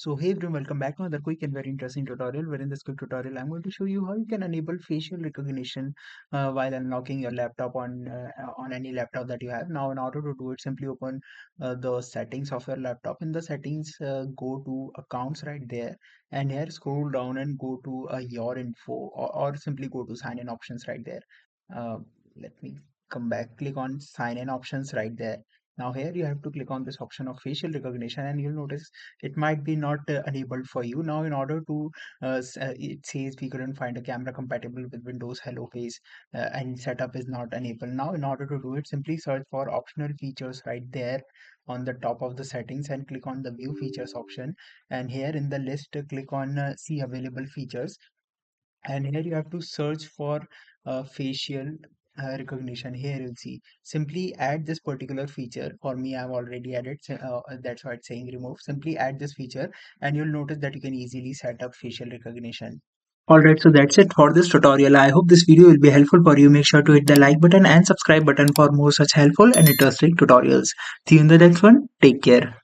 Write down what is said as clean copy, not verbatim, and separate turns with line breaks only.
So hey everyone, welcome back to another quick and very interesting tutorial. Where in this quick tutorial, I'm going to show you how you can enable facial recognition while unlocking your laptop on any laptop that you have. Now, in order to do it, simply open the settings of your laptop. In the settings, go to accounts right there, and here scroll down and go to your info, or simply go to sign in options right there. Uh, Let me come back. Click on sign in options right there. Now here you have to click on this option of facial recognition, and you'll notice it might be not enabled for you. Now in order to it says we couldn't find a camera compatible with Windows Hello Face, and setup is not enabled. Now in order to do it, simply search for optional features right there on the top of the settings and click on the view features option, and here in the list click on see available features, and here you have to search for facial recognition. Here you'll see simply add this particular feature. For me, I've already added, that's why it's saying remove. Simply add this feature and you'll notice that you can easily set up facial recognition. Alright, so that's it for this tutorial. I hope this video will be helpful for you. Make sure to hit the like button and subscribe button for more such helpful and interesting tutorials. See you in the next one. Take care.